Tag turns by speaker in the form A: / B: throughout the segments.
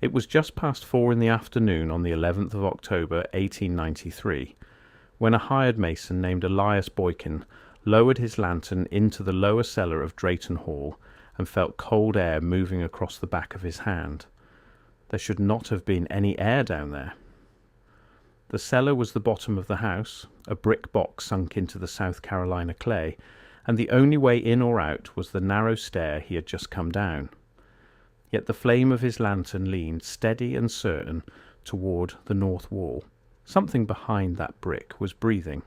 A: It was just past 4 in the afternoon on the 11th of October 1893, when a hired mason named Elias Boykin lowered his lantern into the lower cellar of Drayton Hall and felt cold air moving across the back of his hand. There should not have been any air down there. The cellar was the bottom of the house, a brick box sunk into the South Carolina clay, and the only way in or out was the narrow stair he had just come down. Yet the flame of his lantern leaned steady and certain toward the north wall. Something behind that brick was breathing.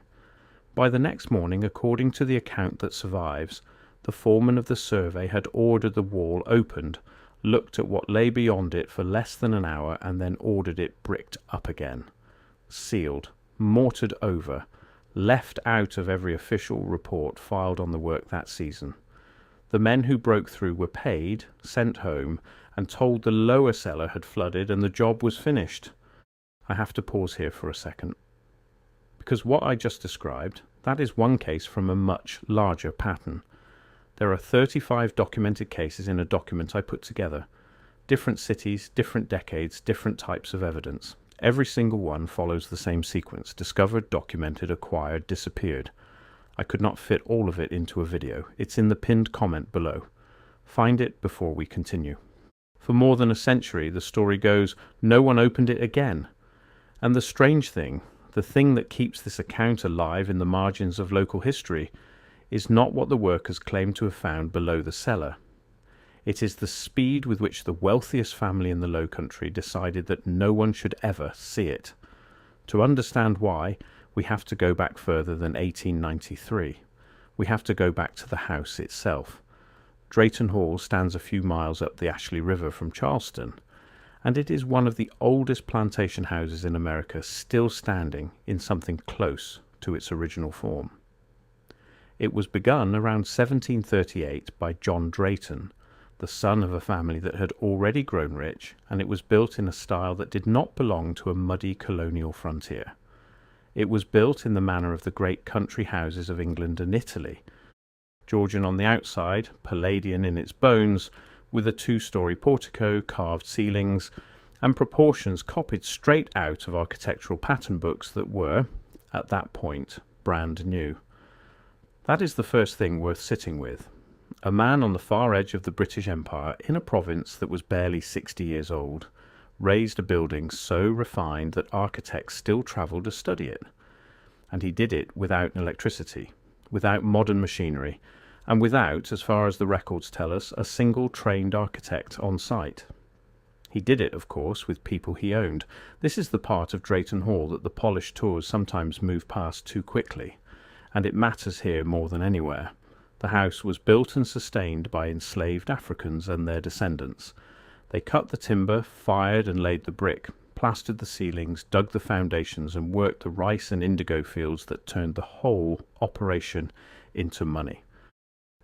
A: By the next morning, according to the account that survives, the foreman of the survey had ordered the wall opened, looked at what lay beyond it for less than an hour, and then ordered it bricked up again. Sealed, mortared over, left out of every official report filed on the work that season. The men who broke through were paid, sent home, and told the lower cellar had flooded and the job was finished. I have to pause here for a second, because what I just described, that is one case from a much larger pattern. There are 35 documented cases in a document I put together. Different cities, different decades, different types of evidence. Every single one follows the same sequence: discovered, documented, acquired, disappeared. I could not fit all of it into a video. It's in the pinned comment below. Find it before we continue. For more than a century, the story goes, no one opened it again. And the strange thing, the thing that keeps this account alive in the margins of local history, is not what the workers claim to have found below the cellar. It is the speed with which the wealthiest family in the Low Country decided that no one should ever see it. To understand why, we have to go back further than 1893. We have to go back to the house itself. Drayton Hall stands a few miles up the Ashley River from Charleston, and it is one of the oldest plantation houses in America still standing in something close to its original form. It was begun around 1738 by John Drayton, the son of a family that had already grown rich, and it was built in a style that did not belong to a muddy colonial frontier. It was built in the manner of the great country houses of England and Italy, Georgian on the outside, Palladian in its bones, with a two-story portico, carved ceilings, and proportions copied straight out of architectural pattern books that were, at that point, brand new. That is the first thing worth sitting with. A man on the far edge of the British Empire, in a province that was barely 60 years old, raised a building so refined that architects still travelled to study it. And he did it without electricity, without modern machinery, and without, as far as the records tell us, a single trained architect on site. He did it, of course, with people he owned. This is the part of Drayton Hall that the polished tours sometimes move past too quickly, and it matters here more than anywhere. The house was built and sustained by enslaved Africans and their descendants. They cut the timber, fired and laid the brick, plastered the ceilings, dug the foundations, and worked the rice and indigo fields that turned the whole operation into money.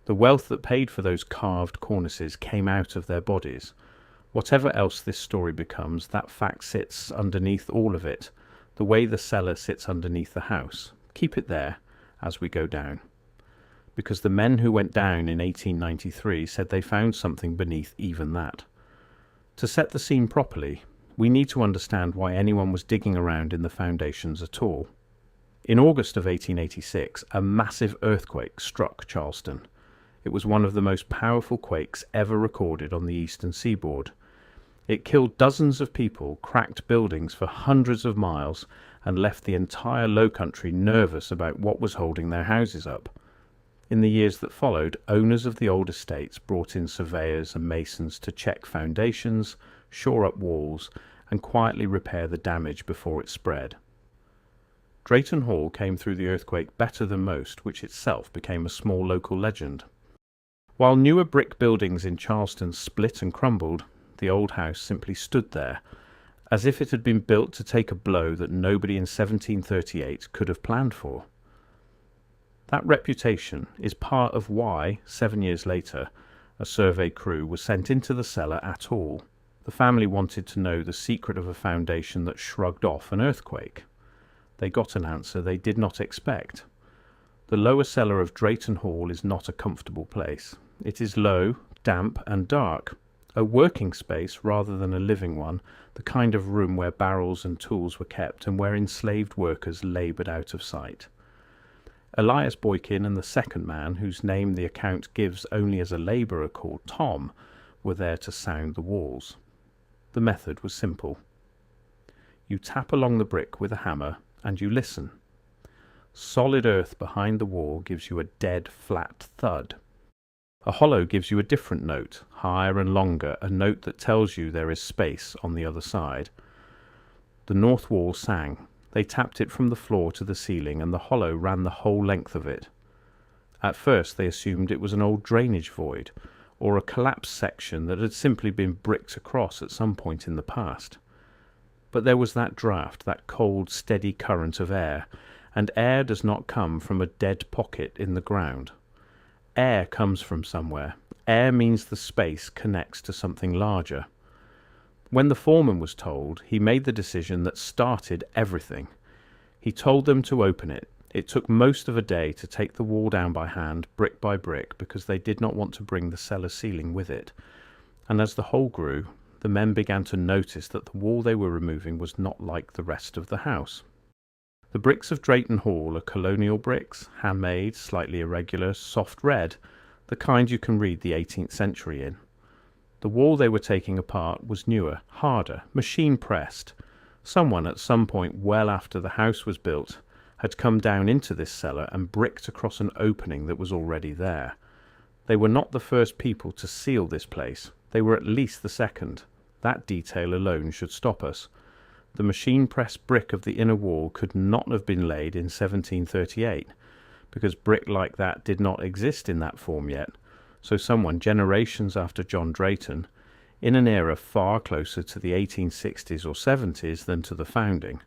A: The wealth that paid for those carved cornices came out of their bodies. Whatever else this story becomes, that fact sits underneath all of it, the way the cellar sits underneath the house. Keep it there as we go down. Because the men who went down in 1893 said they found something beneath even that. To set the scene properly, we need to understand why anyone was digging around in the foundations at all. In August of 1886, a massive earthquake struck Charleston. It was one of the most powerful quakes ever recorded on the eastern seaboard. It killed dozens of people, cracked buildings for hundreds of miles, and left the entire Low Country nervous about what was holding their houses up. In the years that followed, owners of the old estates brought in surveyors and masons to check foundations, shore up walls, and quietly repair the damage before it spread. Drayton Hall came through the earthquake better than most, which itself became a small local legend. While newer brick buildings in Charleston split and crumbled, the old house simply stood there, as if it had been built to take a blow that nobody in 1738 could have planned for. That reputation is part of why, 7 years later, a survey crew was sent into the cellar at all. The family wanted to know the secret of a foundation that shrugged off an earthquake. They got an answer they did not expect. The lower cellar of Drayton Hall is not a comfortable place. It is low, damp and dark. a working space rather than a living one, the kind of room where barrels and tools were kept and where enslaved workers laboured out of sight. Elias Boykin and the second man, whose name the account gives only as a labourer called Tom, were there to sound the walls. The method was simple. You tap along the brick with a hammer and you listen. Solid earth behind the wall gives you a dead, flat thud. A hollow gives you a different note, higher and longer, a note that tells you there is space on the other side. The north wall sang. They tapped it from the floor to the ceiling, and the hollow ran the whole length of it. At first they assumed it was an old drainage void, or a collapsed section that had simply been bricked across at some point in the past. But there was that draught, that cold, steady current of air, and air does not come from a dead pocket in the ground. Air comes from somewhere. Air means the space connects to something larger. When the foreman was told, he made the decision that started everything. He told them to open it. It took most of a day to take the wall down by hand, brick by brick, because they did not want to bring the cellar ceiling with it. And as the hole grew, the men began to notice that the wall they were removing was not like the rest of the house. The bricks of Drayton Hall are Colonial bricks, handmade, slightly irregular, soft red, the kind you can read the 18th century in. The wall they were taking apart was newer, harder, machine-pressed. Someone at some point well after the house was built had come down into this cellar and bricked across an opening that was already there. They were not the first people to seal this place. They were at least the second. That detail alone should stop us. The machine-pressed brick of the inner wall could not have been laid in 1738, because brick like that did not exist in that form yet. So someone generations after John Drayton, in an era far closer to the 1860s or 70s than to the founding,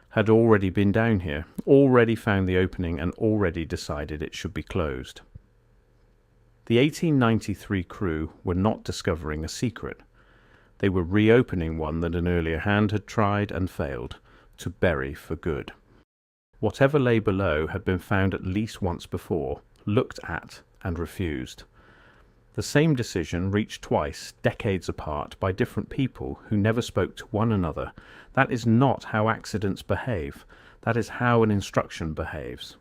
A: had already been down here, already found the opening and already decided it should be closed. The 1893 crew were not discovering a secret. They were reopening one that an earlier hand had tried and failed, to bury for good. Whatever lay below had been found at least once before, looked at and refused. The same decision reached twice, decades apart, by different people who never spoke to one another. That is not how accidents behave. That is how an instruction behaves.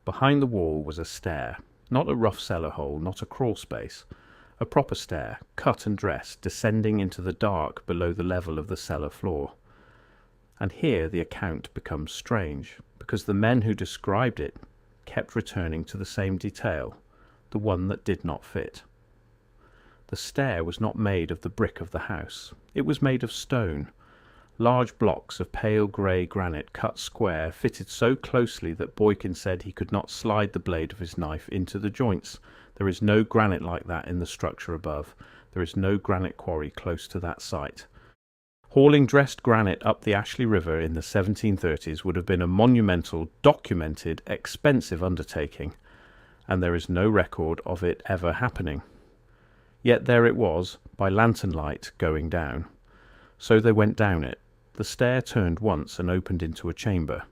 A: Behind the wall was a stair, not a rough cellar hole, not a crawl space. A proper stair, cut and dressed, descending into the dark below the level of the cellar floor. And here the account becomes strange, because the men who described it kept returning to the same detail, the one that did not fit. The stair was not made of the brick of the house. It was made of stone. Large blocks of pale grey granite cut square, fitted so closely that Boykin said he could not slide the blade of his knife into the joints. There is no granite like that in the structure above. There is no granite quarry close to that site. Hauling dressed granite up the Ashley River in the 1730s would have been a monumental, documented, expensive undertaking, and there is no record of it ever happening. Yet there it was, by lantern light, going down. So they went down it. The stair turned once and opened into a chamber.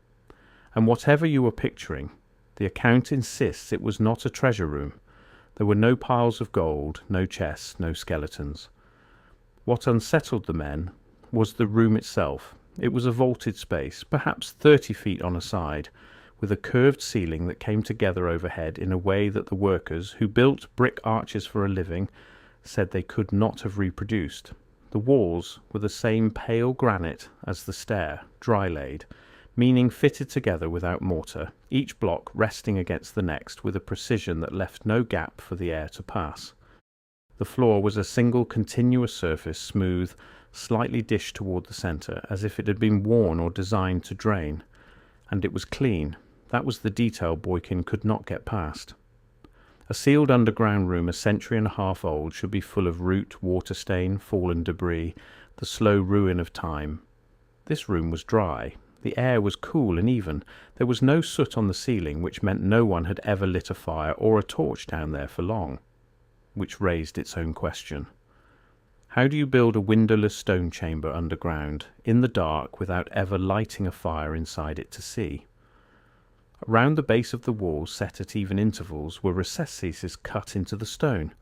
A: And whatever you were picturing, the account insists it was not a treasure room. There were no piles of gold, no chests, no skeletons. What unsettled the men was the room itself. It was a vaulted space, perhaps 30 feet on a side, with a curved ceiling that came together overhead in a way that the workers, who built brick arches for a living, said they could not have reproduced. The walls were the same pale granite as the stair, dry-laid, meaning fitted together without mortar, each block resting against the next with a precision that left no gap for the air to pass. The floor was a single continuous surface, smooth, slightly dished toward the centre, as if it had been worn or designed to drain. And it was clean. That was the detail Boykin could not get past. A sealed underground room a century and a half old should be full of root, water stain, fallen debris, the slow ruin of time. This room was dry. The air was cool and even. There was no soot on the ceiling, which meant no one had ever lit a fire or a torch down there for long, which raised its own question. How do you build a windowless stone chamber underground, in the dark, without ever lighting a fire inside it to see? Around the base of the wall, set at even intervals, were recesses cut into the stone.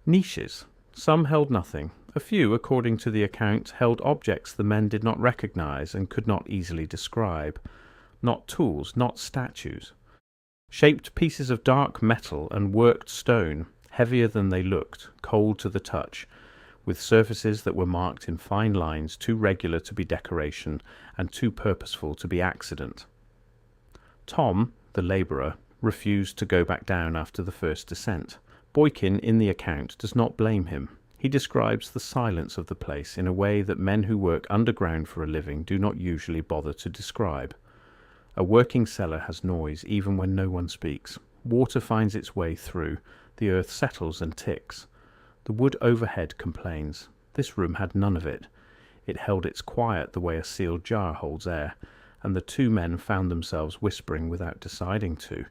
A: Niches. Some held nothing. A few, according to the account, held objects the men did not recognize and could not easily describe. Not tools, not statues. Shaped pieces of dark metal and worked stone, heavier than they looked, cold to the touch, with surfaces that were marked in fine lines too regular to be decoration and too purposeful to be accident. Tom, the labourer, refused to go back down after the first descent. Boykin, in the account, does not blame him. He describes the silence of the place in a way that men who work underground for a living do not usually bother to describe. A working cellar has noise even when no one speaks. Water finds its way through. The earth settles and ticks. The wood overhead complains. This room had none of it. It held its quiet the way a sealed jar holds air, and the two men found themselves whispering without deciding to,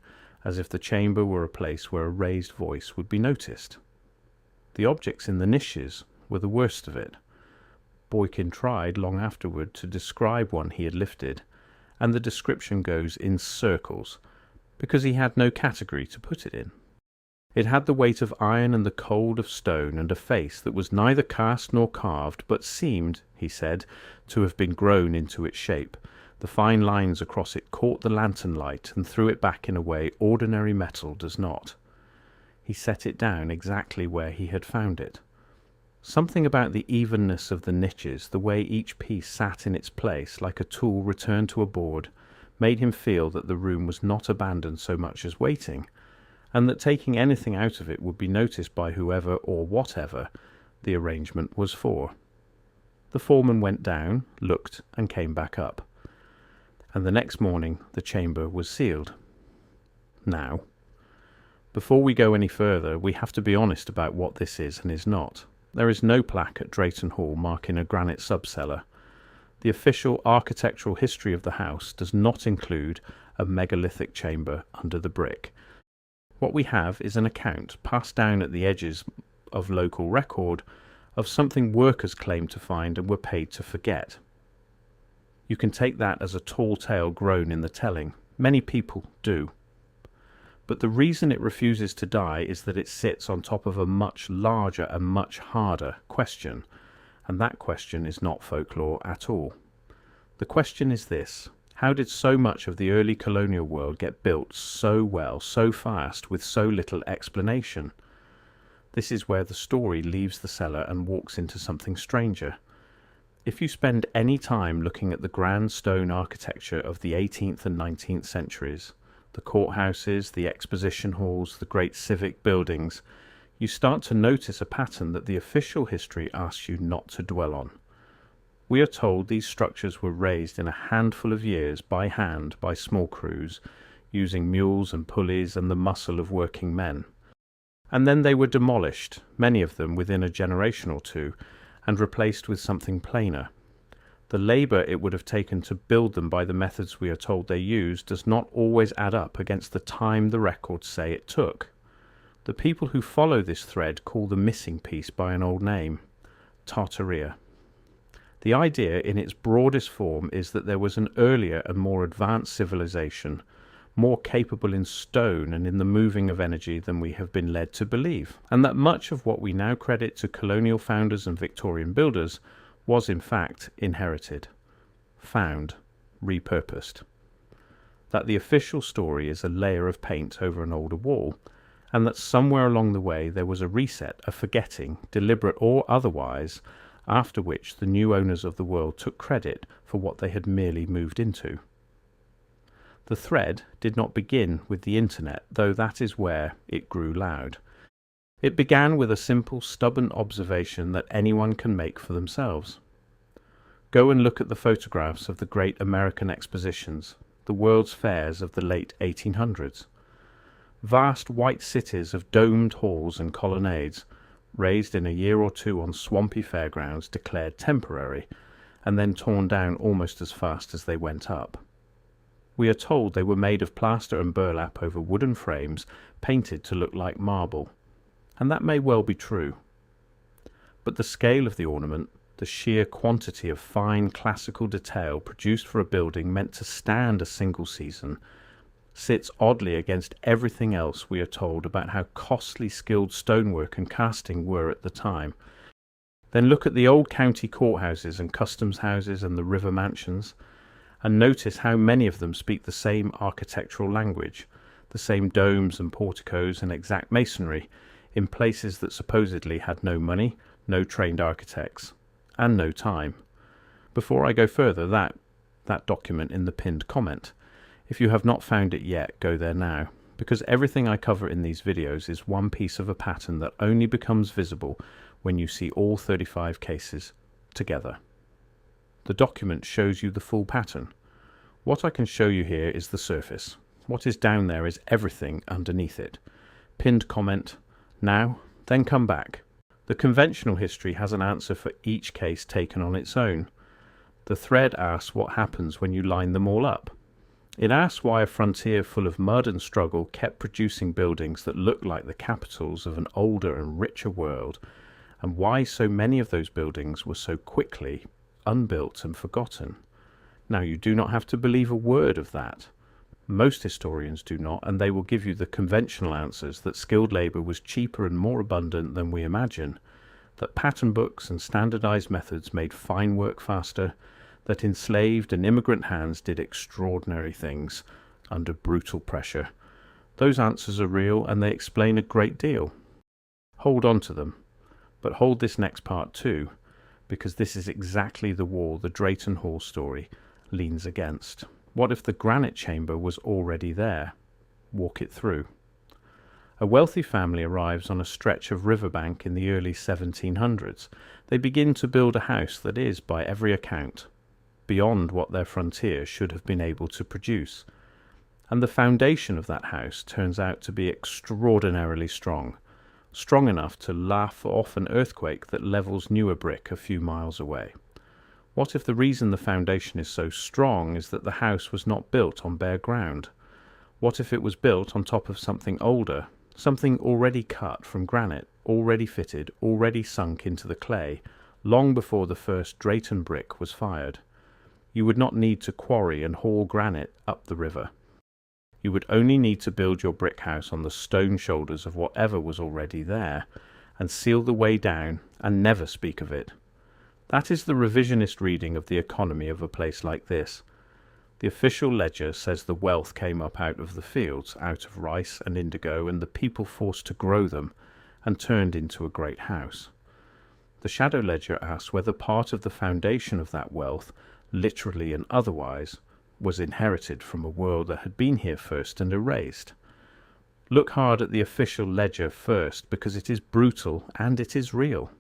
A: as if the chamber were a place where a raised voice would be noticed. The objects in the niches were the worst of it. Boykin tried long afterward to describe one he had lifted, and the description goes in circles, because he had no category to put it in. It had the weight of iron and the cold of stone, and a face that was neither cast nor carved, but seemed, he said, to have been grown into its shape. The fine lines across it caught the lantern light and threw it back in a way ordinary metal does not. He set it down exactly where he had found it. Something about the evenness of the niches, the way each piece sat in its place like a tool returned to a board, made him feel that the room was not abandoned so much as waiting, and that taking anything out of it would be noticed by whoever or whatever the arrangement was for. The foreman went down, looked, and came back up, and the next morning the chamber was sealed. Now, before we go any further, we have to be honest about what this is and is not. There is no plaque at Drayton Hall marking a granite sub-cellar. The official architectural history of the house does not include a megalithic chamber under the brick. What we have is an account, passed down at the edges of local record, of something workers claimed to find and were paid to forget. You can take that as a tall tale grown in the telling. Many people do. But the reason it refuses to die is that it sits on top of a much larger and much harder question, and that question is not folklore at all. The question is this: how did so much of the early colonial world get built so well, so fast, with so little explanation? This is where the story leaves the cellar and walks into something stranger. If you spend any time looking at the grand stone architecture of the 18th and 19th centuries, the courthouses, the exposition halls, the great civic buildings, you start to notice a pattern that the official history asks you not to dwell on. We are told these structures were raised in a handful of years by hand by small crews, using mules and pulleys and the muscle of working men. And then they were demolished, many of them within a generation or two, and replaced with something plainer. The labour it would have taken to build them by the methods we are told they used does not always add up against the time the records say it took. The people who follow this thread call the missing piece by an old name: Tartaria. The idea in its broadest form is that there was an earlier and more advanced civilization, more capable in stone and in the moving of energy than we have been led to believe, and that much of what we now credit to colonial founders and Victorian builders was in fact inherited, found, repurposed. That the official story is a layer of paint over an older wall, and that somewhere along the way there was a reset, a forgetting, deliberate or otherwise, after which the new owners of the world took credit for what they had merely moved into. The thread did not begin with the internet, though that is where it grew loud. It began with a simple, stubborn observation that anyone can make for themselves. Go and look at the photographs of the great American expositions, the World's Fairs of the late 1800s. Vast white cities of domed halls and colonnades, raised in a year or two on swampy fairgrounds, declared temporary, and then torn down almost as fast as they went up. We are told they were made of plaster and burlap over wooden frames, painted to look like marble. And that may well be true. But the scale of the ornament, the sheer quantity of fine classical detail produced for a building meant to stand a single season, sits oddly against everything else we are told about how costly skilled stonework and casting were at the time. Then look at the old county courthouses and customs houses and the river mansions, and notice how many of them speak the same architectural language, the same domes and porticos and exact masonry, in places that supposedly had no money, no trained architects, and no time. Before I go further, that document in the pinned comment. If you have not found it yet, go there now, because everything I cover in these videos is one piece of a pattern that only becomes visible when you see all 35 cases together. The document shows you the full pattern. What I can show you here is the surface. What is down there is everything underneath it. Pinned comment, now, then come back. The conventional history has an answer for each case taken on its own. The thread asks what happens when you line them all up. It asks why a frontier full of mud and struggle kept producing buildings that looked like the capitals of an older and richer world, and why so many of those buildings were so quickly unbuilt and forgotten. Now, you do not have to believe a word of that. Most historians do not, and they will give you the conventional answers that skilled labour was cheaper and more abundant than we imagine, that pattern books and standardised methods made fine work faster, that enslaved and immigrant hands did extraordinary things under brutal pressure. Those answers are real, and they explain a great deal. Hold on to them, but hold this next part too, because this is exactly the wall the Drayton Hall story leans against. What if the granite chamber was already there? Walk it through. A wealthy family arrives on a stretch of riverbank in the early 1700s. They begin to build a house that is, by every account, beyond what their frontier should have been able to produce. And the foundation of that house turns out to be extraordinarily strong, strong enough to laugh off an earthquake that levels newer brick a few miles away. What if the reason the foundation is so strong is that the house was not built on bare ground? What if it was built on top of something older, something already cut from granite, already fitted, already sunk into the clay, long before the first Drayton brick was fired? You would not need to quarry and haul granite up the river. You would only need to build your brick house on the stone shoulders of whatever was already there, and seal the way down and never speak of it. That is the revisionist reading of the economy of a place like this. The official ledger says the wealth came up out of the fields, out of rice and indigo, and the people forced to grow them, and turned into a great house. The shadow ledger asks whether part of the foundation of that wealth, literally and otherwise, was inherited from a world that had been here first and erased. Look hard at the official ledger first, because it is brutal and it is real.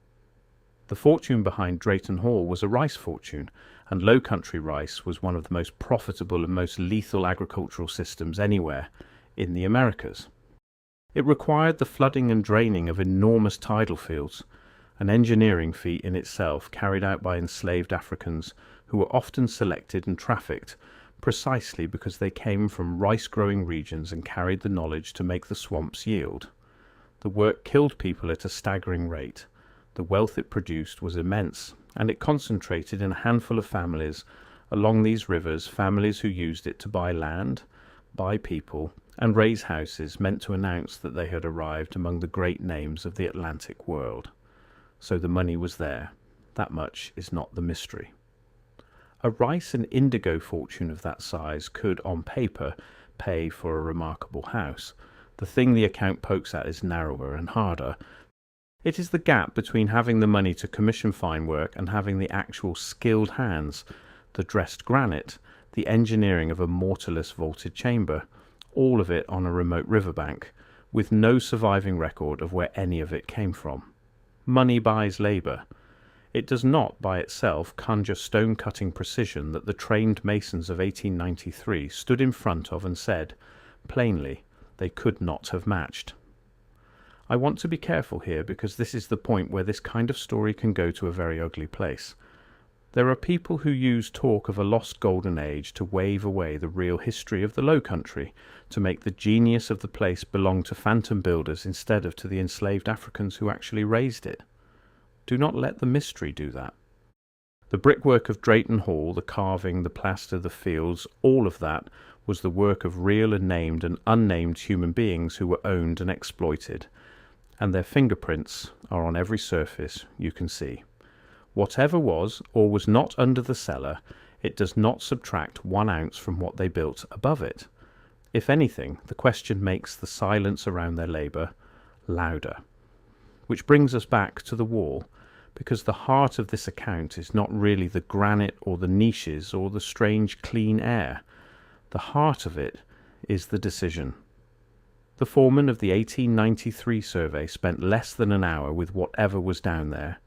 A: The fortune behind Drayton Hall was a rice fortune, and low country rice was one of the most profitable and most lethal agricultural systems anywhere in the Americas. It required the flooding and draining of enormous tidal fields, an engineering feat in itself carried out by enslaved Africans who were often selected and trafficked precisely because they came from rice-growing regions and carried the knowledge to make the swamps yield. The work killed people at a staggering rate. The wealth it produced was immense, and it concentrated in a handful of families along these rivers, families who used it to buy land, buy people, and raise houses meant to announce that they had arrived among the great names of the Atlantic world. So the money was there. That much is not the mystery. A rice and indigo fortune of that size could, on paper, pay for a remarkable house. The thing the account pokes at is narrower and harder. It is the gap between having the money to commission fine work and having the actual skilled hands, the dressed granite, the engineering of a mortarless vaulted chamber, all of it on a remote riverbank, with no surviving record of where any of it came from. Money buys labour. It does not, by itself, conjure stone-cutting precision that the trained masons of 1893 stood in front of and said, plainly, they could not have matched. I want to be careful here because this is the point where this kind of story can go to a very ugly place. There are people who use talk of a lost golden age to wave away the real history of the Low Country, to make the genius of the place belong to phantom builders instead of to the enslaved Africans who actually raised it. Do not let the mystery do that. The brickwork of Drayton Hall, the carving, the plaster, the fields, all of that was the work of real and named and unnamed human beings who were owned and exploited, and their fingerprints are on every surface you can see. Whatever was or was not under the cellar, it does not subtract 1 ounce from what they built above it. If anything, the question makes the silence around their labour louder. Which brings us back to the wall, because the heart of this account is not really the granite or the niches or the strange clean air. The heart of it is the decision. The foreman of the 1893 survey spent less than an hour with whatever was down there,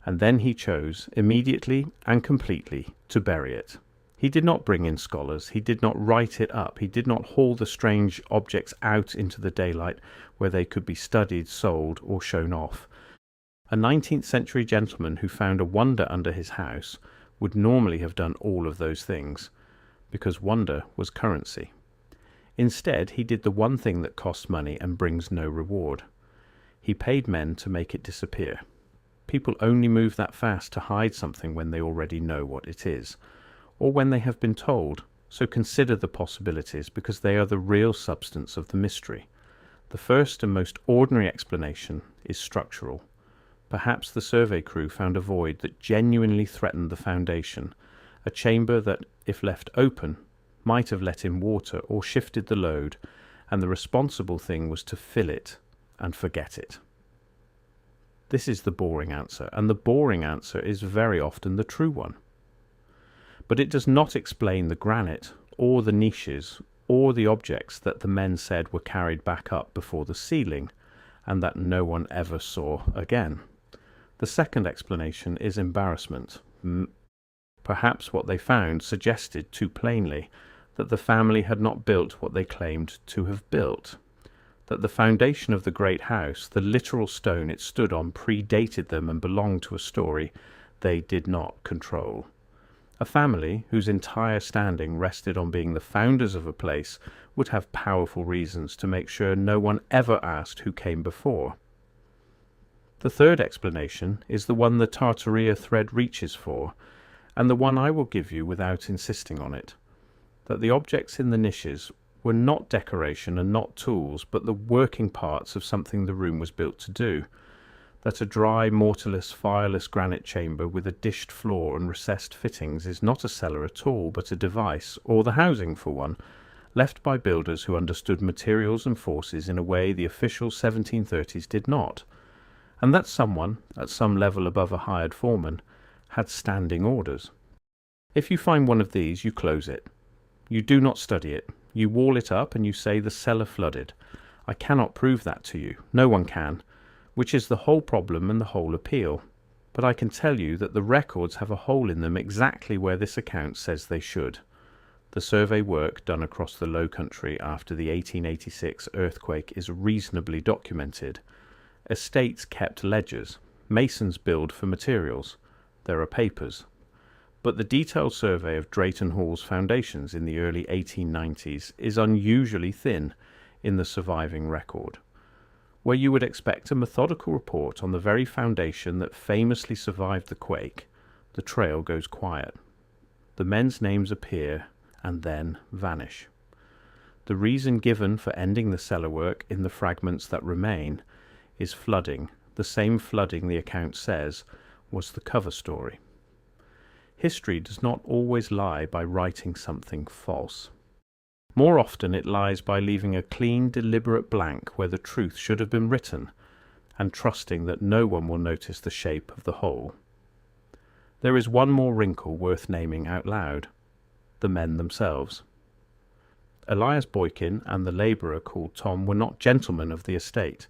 A: and then he chose, immediately and completely, to bury it. He did not bring in scholars, he did not write it up, he did not haul the strange objects out into the daylight where they could be studied, sold, or shown off. A 19th century gentleman who found a wonder under his house would normally have done all of those things, because wonder was currency. Instead, he did the one thing that costs money and brings no reward. He paid men to make it disappear. People only move that fast to hide something when they already know what it is, or when they have been told, so consider the possibilities because they are the real substance of the mystery. The first and most ordinary explanation is structural. Perhaps the survey crew found a void that genuinely threatened the foundation, a chamber that, if left open, might have let in water or shifted the load, and the responsible thing was to fill it and forget it. This is the boring answer, and the boring answer is very often the true one. But it does not explain the granite, or the niches, or the objects that the men said were carried back up before the ceiling, and that no one ever saw again. The second explanation is embarrassment. Perhaps what they found suggested too plainly that the family had not built what they claimed to have built, that the foundation of the great house, the literal stone it stood on, predated them and belonged to a story they did not control. A family whose entire standing rested on being the founders of a place would have powerful reasons to make sure no one ever asked who came before. The third explanation is the one the Tartaria thread reaches for, and the one I will give you without insisting on it, that the objects in the niches were not decoration and not tools, but the working parts of something the room was built to do, that a dry, mortarless, fireless granite chamber with a dished floor and recessed fittings is not a cellar at all, but a device, or the housing for one, left by builders who understood materials and forces in a way the official 1730s did not, and that someone, at some level above a hired foreman, had standing orders. If you find one of these, you close it. You do not study it. You wall it up and you say the cellar flooded. I cannot prove that to you. No one can, which is the whole problem and the whole appeal. But I can tell you that the records have a hole in them exactly where this account says they should. The survey work done across the Low Country after the 1886 earthquake is reasonably documented. Estates kept ledgers. Masons billed for materials. There are papers. But the detailed survey of Drayton Hall's foundations in the early 1890s is unusually thin in the surviving record. Where you would expect a methodical report on the very foundation that famously survived the quake, the trail goes quiet. The men's names appear and then vanish. The reason given for ending the cellar work in the fragments that remain is flooding, the same flooding the account says was the cover story. History does not always lie by writing something false. More often it lies by leaving a clean, deliberate blank where the truth should have been written, and trusting that no one will notice the shape of the whole. There is one more wrinkle worth naming out loud: the men themselves. Elias Boykin and the labourer called Tom were not gentlemen of the estate.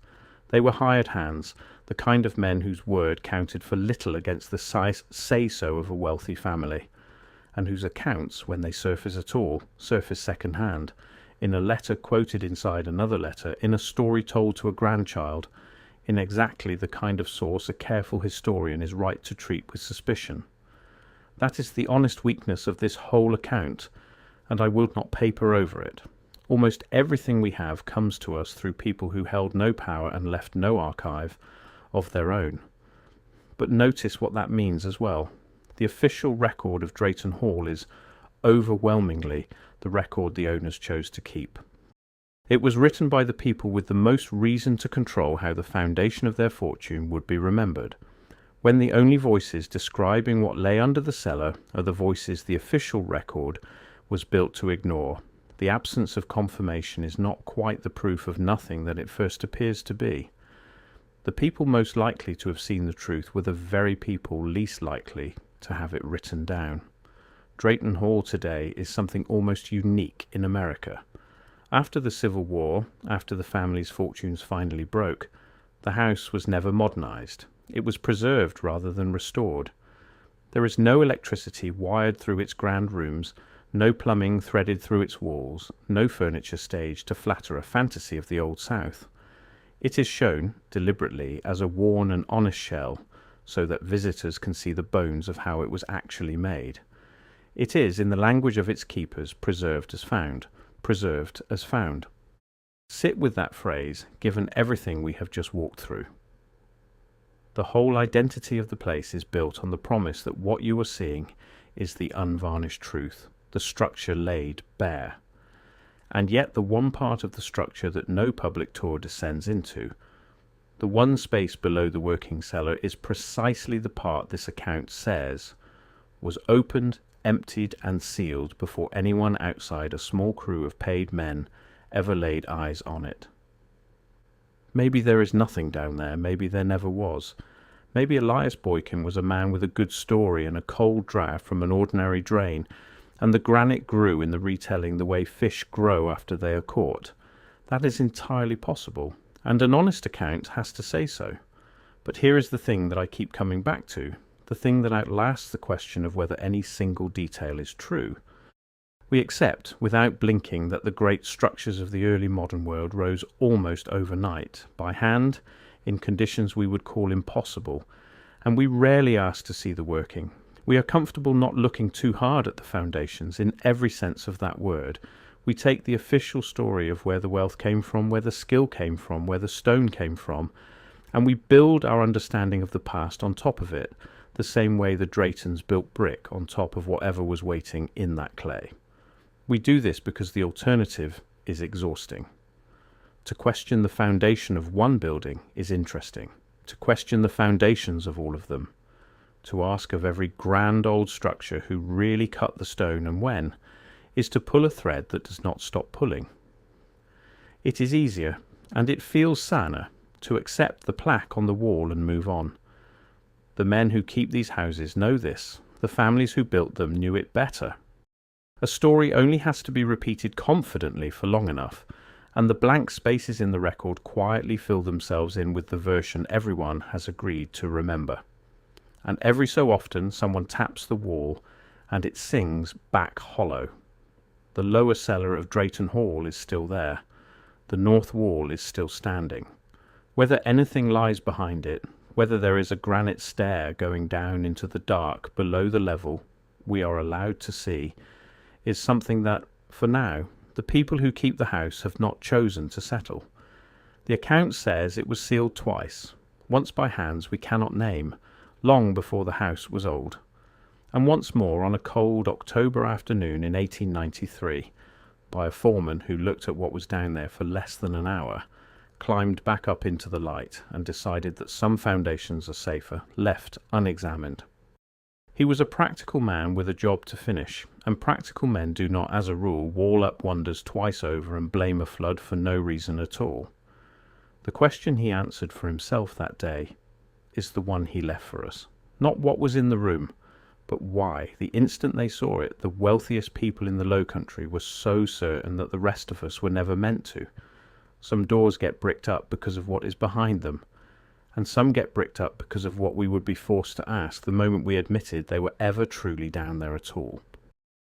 A: They were hired hands, the kind of men whose word counted for little against the say-so of a wealthy family, and whose accounts, when they surface at all, surface second-hand, in a letter quoted inside another letter, in a story told to a grandchild, in exactly the kind of source a careful historian is right to treat with suspicion. That is the honest weakness of this whole account, and I will not paper over it. Almost everything we have comes to us through people who held no power and left no archive of their own. But notice what that means as well. The official record of Drayton Hall is overwhelmingly the record the owners chose to keep. It was written by the people with the most reason to control how the foundation of their fortune would be remembered, when the only voices describing what lay under the cellar are the voices the official record was built to ignore. The absence of confirmation is not quite the proof of nothing that it first appears to be. The people most likely to have seen the truth were the very people least likely to have it written down. Drayton Hall today is something almost unique in America. After the Civil War, after the family's fortunes finally broke, the house was never modernized. It was preserved rather than restored. There is no electricity wired through its grand rooms, no plumbing threaded through its walls, no furniture staged to flatter a fantasy of the Old South. It is shown, deliberately, as a worn and honest shell, so that visitors can see the bones of how it was actually made. It is, in the language of its keepers, preserved as found. Sit with that phrase, given everything we have just walked through. The whole identity of the place is built on the promise that what you are seeing is the unvarnished truth, the structure laid bare. And yet the one part of the structure that no public tour descends into, the one space below the working cellar, is precisely the part this account says was opened, emptied and sealed before anyone outside a small crew of paid men ever laid eyes on it. Maybe there is nothing down there, maybe there never was. Maybe Elias Boykin was a man with a good story and a cold draught from an ordinary drain, and the granite grew in the retelling the way fish grow after they are caught. That is entirely possible, and an honest account has to say so. But here is the thing that I keep coming back to, the thing that outlasts the question of whether any single detail is true. We accept, without blinking, that the great structures of the early modern world rose almost overnight, by hand, in conditions we would call impossible, and we rarely ask to see the working. We are comfortable not looking too hard at the foundations, in every sense of that word. We take the official story of where the wealth came from, where the skill came from, where the stone came from, and we build our understanding of the past on top of it, the same way the Draytons built brick on top of whatever was waiting in that clay. We do this because the alternative is exhausting. To question the foundation of one building is interesting. To question the foundations of all of them, to ask of every grand old structure who really cut the stone and when, is to pull a thread that does not stop pulling. It is easier, and it feels saner, to accept the plaque on the wall and move on. The men who keep these houses know this. The families who built them knew it better. A story only has to be repeated confidently for long enough, and the blank spaces in the record quietly fill themselves in with the version everyone has agreed to remember. And every so often someone taps the wall, and it sings back hollow. The lower cellar of Drayton Hall is still there. The north wall is still standing. Whether anything lies behind it, whether there is a granite stair going down into the dark below the level we are allowed to see, is something that, for now, the people who keep the house have not chosen to settle. The account says it was sealed twice, once by hands we cannot name, long before the house was old, and once more on a cold October afternoon in 1893, by a foreman who looked at what was down there for less than an hour, climbed back up into the light and decided that some foundations are safer left unexamined. He was a practical man with a job to finish, and practical men do not, as a rule, wall up wonders twice over and blame a flood for no reason at all. The question he answered for himself that day is the one he left for us. Not what was in the room, but why, the instant they saw it, the wealthiest people in the Low Country were so certain that the rest of us were never meant to. Some doors get bricked up because of what is behind them, and some get bricked up because of what we would be forced to ask the moment we admitted they were ever truly down there at all.